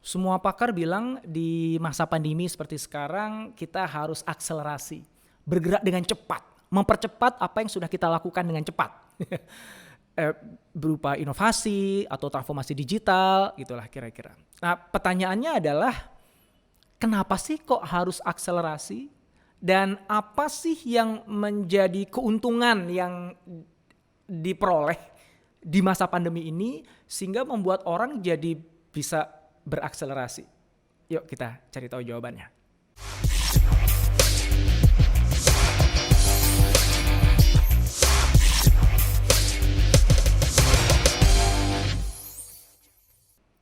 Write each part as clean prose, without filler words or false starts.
Semua pakar bilang di masa pandemi seperti sekarang kita harus akselerasi, bergerak dengan cepat, mempercepat apa yang sudah kita lakukan dengan cepat. Berupa inovasi atau transformasi digital, gitulah kira-kira. Nah, pertanyaannya adalah kenapa sih kok harus akselerasi? Dan apa sih yang menjadi keuntungan yang diperoleh di masa pandemi ini sehingga membuat orang jadi bisa berakselerasi? Yuk kita cari tahu jawabannya.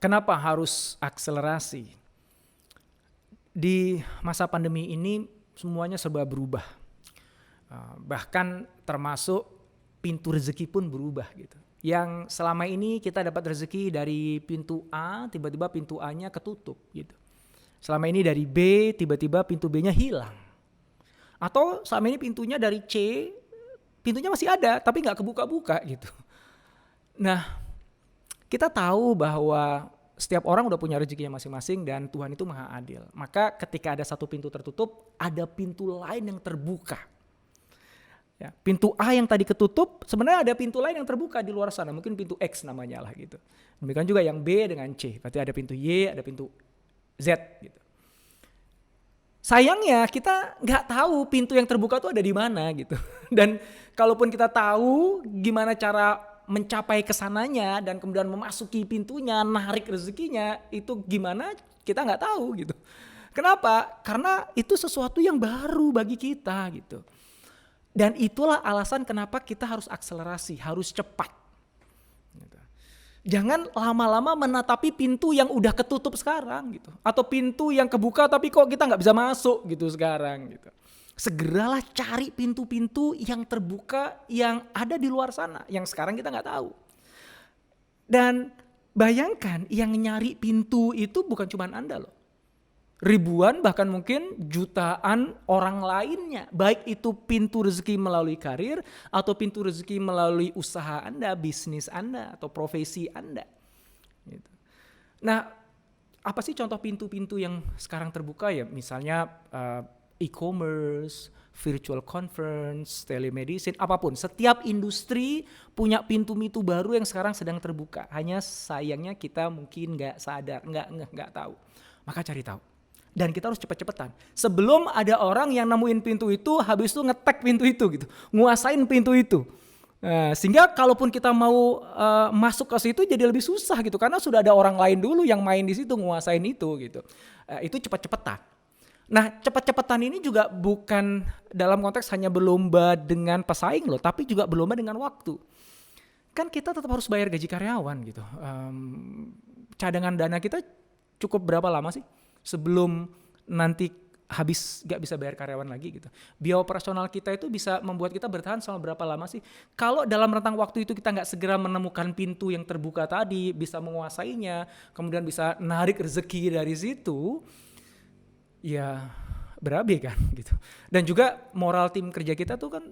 Kenapa harus akselerasi? Di masa pandemi ini semuanya serba berubah. Bahkan termasuk pintu rezeki pun berubah gitu. Yang selama ini kita dapat rezeki dari pintu A, tiba-tiba pintu A-nya ketutup gitu. Selama ini dari B, tiba-tiba pintu B-nya hilang. Atau selama ini pintunya dari C, pintunya masih ada tapi nggak kebuka-buka gitu. Nah, kita tahu bahwa setiap orang udah punya rezekinya masing-masing dan Tuhan itu maha adil. Maka ketika ada satu pintu tertutup, ada pintu lain yang terbuka. Ya, pintu A yang tadi ketutup, sebenarnya ada pintu lain yang terbuka di luar sana. Mungkin pintu X namanya lah gitu. Demikian juga yang B dengan C. Berarti ada pintu Y, ada pintu Z gitu. Sayangnya kita nggak tahu pintu yang terbuka itu ada di mana gitu. Dan kalaupun kita tahu gimana cara mencapai kesananya dan kemudian memasuki pintunya, narik rezekinya, itu gimana kita nggak tahu gitu. Kenapa? Karena itu sesuatu yang baru bagi kita gitu. Dan itulah alasan kenapa kita harus akselerasi, harus cepat. Gitu. Jangan lama-lama menatapi pintu yang udah ketutup sekarang gitu. Atau pintu yang kebuka tapi kok kita nggak bisa masuk gitu sekarang gitu. Segeralah cari pintu-pintu yang terbuka yang ada di luar sana, yang sekarang kita nggak tahu. Dan bayangkan yang nyari pintu itu bukan cuma Anda loh. Ribuan bahkan mungkin jutaan orang lainnya. Baik itu pintu rezeki melalui karir atau pintu rezeki melalui usaha Anda, bisnis Anda atau profesi Anda. Gitu. Nah, apa sih contoh pintu-pintu yang sekarang terbuka ya? Misalnya e-commerce, virtual conference, telemedicine, apapun. Setiap industri punya pintu-pintu baru yang sekarang sedang terbuka. Hanya sayangnya kita mungkin nggak sadar, nggak tahu. Maka cari tahu. Dan kita harus cepat-cepatan. Sebelum ada orang yang nemuin pintu itu, habis itu ngetek pintu itu gitu, nguasain pintu itu. Sehingga kalaupun kita mau masuk ke situ jadi lebih susah gitu, karena sudah ada orang lain dulu yang main di situ nguasain itu gitu. Itu cepat-cepatan. Nah, cepat-cepatan ini juga bukan dalam konteks hanya berlomba dengan pesaing loh, tapi juga berlomba dengan waktu. Kan kita tetap harus bayar gaji karyawan gitu. Cadangan dana kita cukup berapa lama sih sebelum nanti habis gak bisa bayar karyawan lagi gitu. Biaya operasional kita itu bisa membuat kita bertahan selama berapa lama sih? Kalau dalam rentang waktu itu kita gak segera menemukan pintu yang terbuka tadi, bisa menguasainya, kemudian bisa narik rezeki dari situ, ya berabe kan gitu. Dan juga moral tim kerja kita tuh kan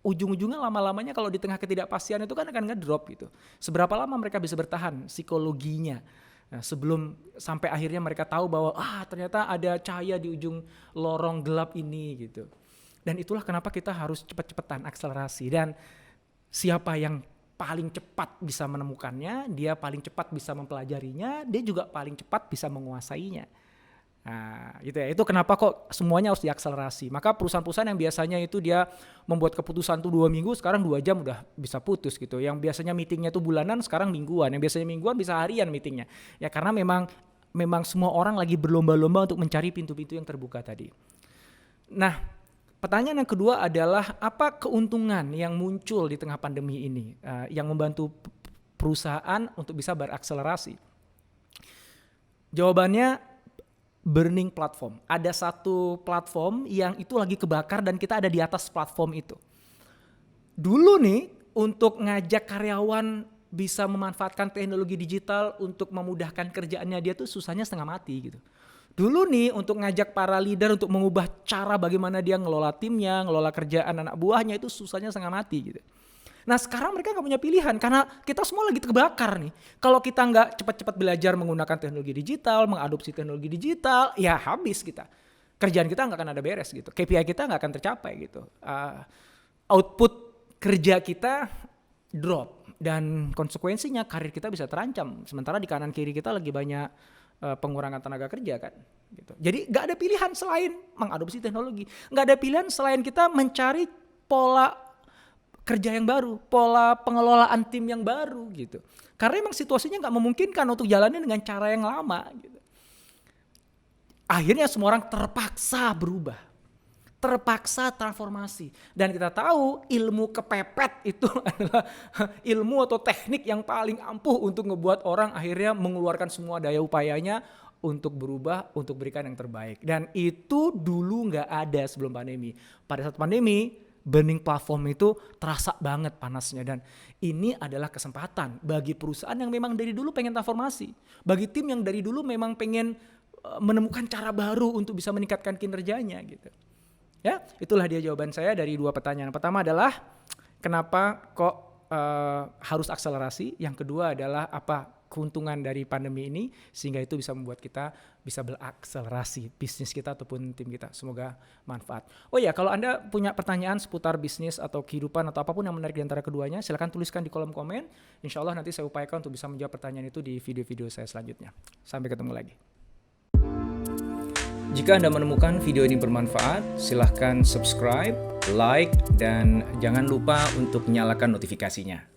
ujung-ujungnya lama-lamanya kalau di tengah ketidakpastian itu kan akan ngedrop gitu. Seberapa lama mereka bisa bertahan psikologinya. Nah, sebelum sampai akhirnya mereka tahu bahwa ternyata ada cahaya di ujung lorong gelap ini gitu. Dan itulah kenapa kita harus cepat-cepatan akselerasi. Dan siapa yang paling cepat bisa menemukannya, dia paling cepat bisa mempelajarinya, dia juga paling cepat bisa menguasainya. Nah, gitu ya. Itu kenapa kok semuanya harus diakselerasi. Maka perusahaan-perusahaan yang biasanya itu dia membuat keputusan tuh 2 minggu, sekarang 2 jam udah bisa putus gitu. Yang biasanya meetingnya tuh bulanan, sekarang mingguan. Yang biasanya mingguan bisa harian meetingnya. Ya karena memang semua orang lagi berlomba-lomba untuk mencari pintu-pintu yang terbuka tadi. Nah, pertanyaan yang kedua adalah apa keuntungan yang muncul di tengah pandemi ini yang membantu perusahaan untuk bisa berakselerasi? Jawabannya burning platform. Ada satu platform yang itu lagi kebakar dan kita ada di atas platform itu. Dulu nih untuk ngajak karyawan bisa memanfaatkan teknologi digital untuk memudahkan kerjaannya dia tuh susahnya setengah mati gitu. Dulu nih untuk ngajak para leader untuk mengubah cara bagaimana dia ngelola timnya, ngelola kerjaan anak buahnya itu susahnya setengah mati gitu. Nah sekarang mereka nggak punya pilihan karena kita semua lagi terbakar nih. Kalau kita nggak cepat-cepat belajar menggunakan teknologi digital, mengadopsi teknologi digital, ya habis kita. Kerjaan kita nggak akan ada beres gitu. KPI kita nggak akan tercapai gitu. Output kerja kita drop dan konsekuensinya karir kita bisa terancam. Sementara di kanan kiri kita lagi banyak pengurangan tenaga kerja kan. Gitu. Jadi nggak ada pilihan selain mengadopsi teknologi. Nggak ada pilihan selain kita mencari pola kerja yang baru, pola pengelolaan tim yang baru gitu. Karena emang situasinya nggak memungkinkan untuk jalanin dengan cara yang lama gitu. Akhirnya semua orang terpaksa berubah, terpaksa transformasi. Dan kita tahu ilmu kepepet itu adalah ilmu atau teknik yang paling ampuh untuk ngebuat orang akhirnya mengeluarkan semua daya upayanya untuk berubah, untuk berikan yang terbaik. Dan itu dulu nggak ada sebelum pandemi. Pada saat pandemi, burning platform itu terasa banget panasnya. Dan ini adalah kesempatan bagi perusahaan yang memang dari dulu pengen transformasi. Bagi tim yang dari dulu memang pengen menemukan cara baru untuk bisa meningkatkan kinerjanya gitu. Ya, itulah dia jawaban saya dari 2 pertanyaan. Pertama adalah kenapa kok harus akselerasi? Yang kedua adalah apa keuntungan dari pandemi ini sehingga itu bisa membuat kita bisa berakselerasi bisnis kita ataupun tim kita. Semoga manfaat. Oh ya, kalau Anda punya pertanyaan seputar bisnis atau kehidupan atau apapun yang menarik di antara keduanya, silakan tuliskan di kolom komen. Insya Allah nanti saya upayakan untuk bisa menjawab pertanyaan itu di video-video saya selanjutnya. Sampai ketemu lagi. Jika Anda menemukan video ini bermanfaat, silahkan subscribe, like, dan jangan lupa untuk nyalakan notifikasinya.